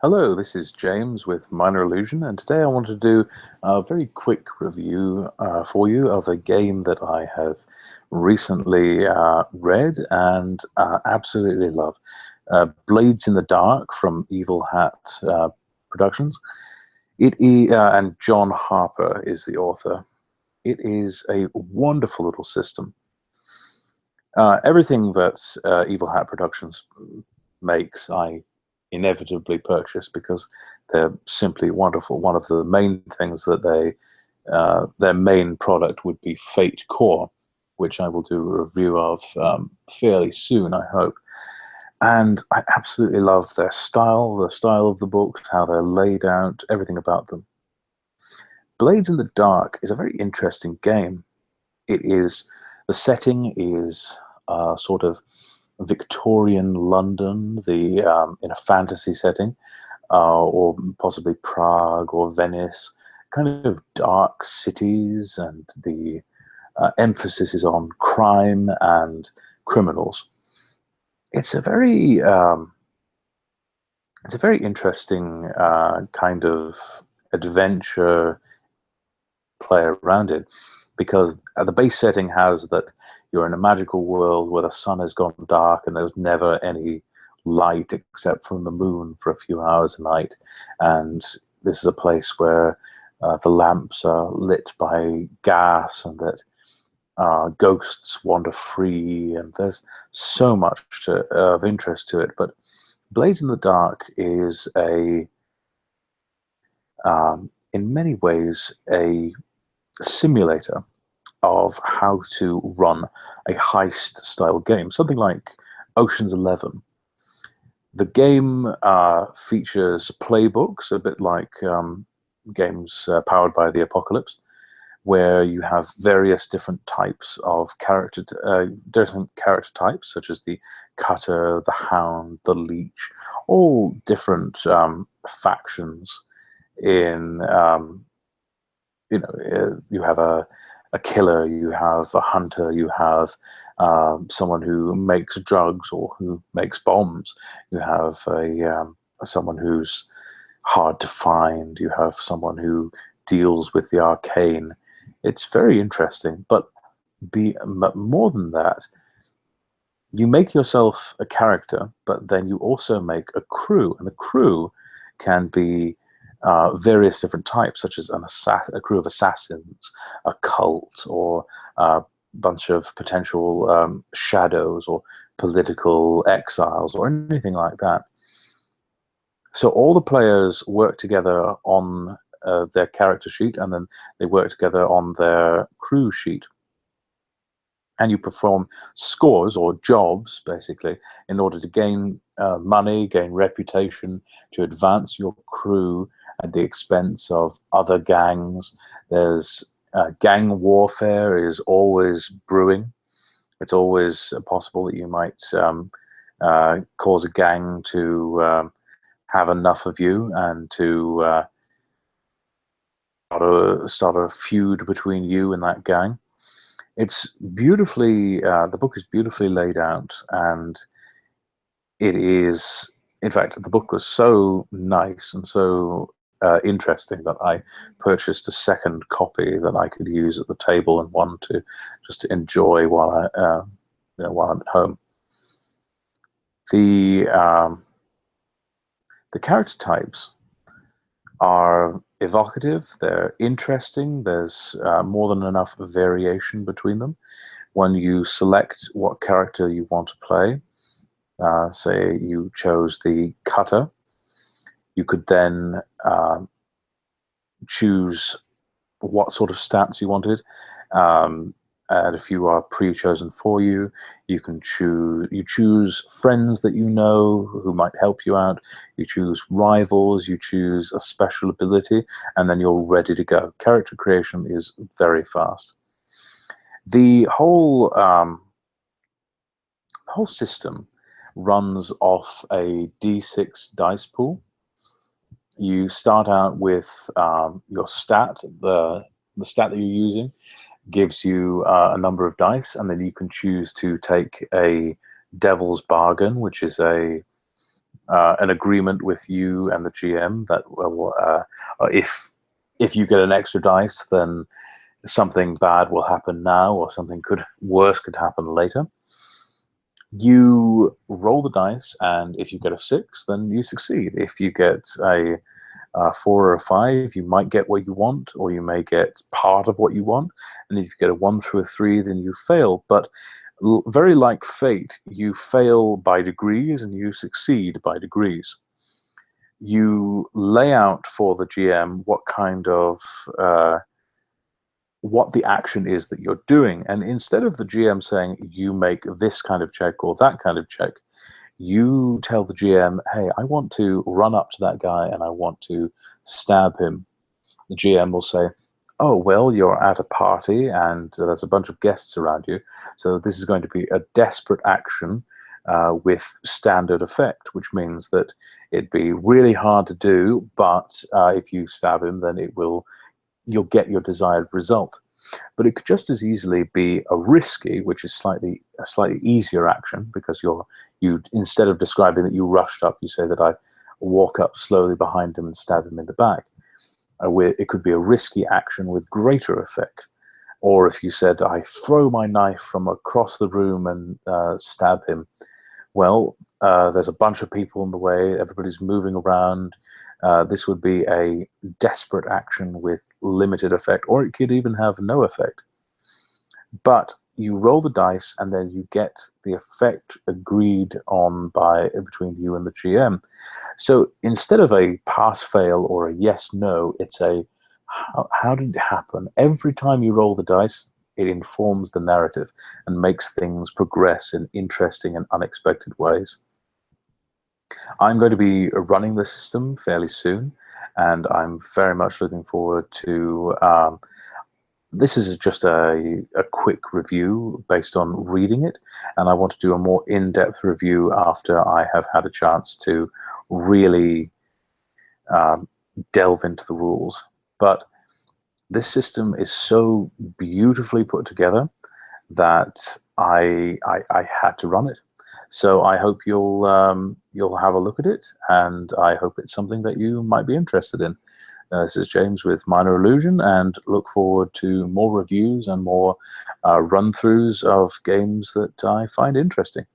Hello, this is James with Minor Illusion, and today I want to do a very quick review for you of a game that I have recently read and absolutely love. Blades in the Dark from Evil Hat Productions. And John Harper is the author. It is a wonderful little system. Everything that Evil Hat Productions makes, I inevitably purchase because they're simply wonderful. One of the main things that their main product would be Fate Core, which I will do a review of fairly soon, I hope. And I absolutely love their style, the style of the books, how they're laid out, everything about them. Blades in the Dark is a very interesting game. The setting is sort of Victorian London, in a fantasy setting, or possibly Prague or Venice, kind of dark cities, and the emphasis is on crime and criminals. It's a very interesting kind of adventure play around it, because the base setting has that you're in a magical world where the sun has gone dark and there's never any light except from the moon for a few hours a night, and this is a place where the lamps are lit by gas, and that ghosts wander free, and there's so much of interest to it. But Blades in the Dark is in many ways a simulator of how to run a heist style game, something like Ocean's 11. The game features playbooks, a bit like games powered by the Apocalypse, where you have various different types of different character types, such as the Cutter, the Hound, the Leech, all different factions. You have a killer, you have a hunter, you have someone who makes drugs or who makes bombs, you have someone who's hard to find, you have someone who deals with the arcane. It's very interesting, but more than that, you make yourself a character, but then you also make a crew, and the crew can be various different types, such as a crew of assassins, a cult, or a bunch of potential shadows or political exiles, or anything like that. So all the players work together on their character sheet, and then they work together on their crew sheet. And you perform scores or jobs, basically, in order to gain money, gain reputation, to advance your crew at the expense of other gangs. There's gang warfare is always brewing. It's always possible that you might cause a gang to have enough of you and to start a feud between you and that gang. It's beautifully, the book is beautifully laid out, and it is, in fact, the book was so nice and so interesting that I purchased a second copy that I could use at the table, and one to just to enjoy while I'm at home. The character types are evocative, they're interesting, there's more than enough variation between them. When you select what character you want to play, say you chose the Cutter, you could then choose what sort of stats you wanted. And if you are pre-chosen for you, you choose friends that you know who might help you out. You choose rivals, you choose a special ability, and then you're ready to go. Character creation is very fast. The whole system runs off a D6 dice pool. You start out with your stat. The stat that you're using gives you a number of dice, and then you can choose to take a Devil's Bargain, which is a an agreement with you and the GM that if you get an extra dice, then something bad will happen now, or something worse could happen later. You roll the dice, and if you get a 6, then you succeed. If you get a 4 or a 5, you might get what you want, or you may get part of what you want. And if you get a 1 through a 3, then you fail. But very like fate, you fail by degrees and you succeed by degrees. You lay out for the GM what kind of what the action is that you're doing, and instead of the GM saying you make this kind of check or that kind of check, you tell the GM, hey, I want to run up to that guy and I want to stab him. The GM will say, oh, well, you're at a party and there's a bunch of guests around you, so this is going to be a desperate action with standard effect, which means that it'd be really hard to do, but if you stab him, then you'll get your desired result. But it could just as easily be a risky, which is a slightly easier action, because you instead of describing that you rushed up, you say that I walk up slowly behind him and stab him in the back. It could be a risky action with greater effect. Or if you said, I throw my knife from across the room and stab him, well, there's a bunch of people in the way, everybody's moving around. This would be a desperate action with limited effect, or it could even have no effect. But you roll the dice, and then you get the effect agreed on between you and the GM. So instead of a pass-fail or a yes-no, it's a how did it happen? Every time you roll the dice, it informs the narrative and makes things progress in interesting and unexpected ways. I'm going to be running the system fairly soon, and I'm very much looking forward to this is just a quick review based on reading it, and I want to do a more in-depth review after I have had a chance to really delve into the rules. But this system is so beautifully put together that I had to run it. So I hope you'll have a look at it, and I hope it's something that you might be interested in. This is James with Minor Illusion, and look forward to more reviews and more run-throughs of games that I find interesting.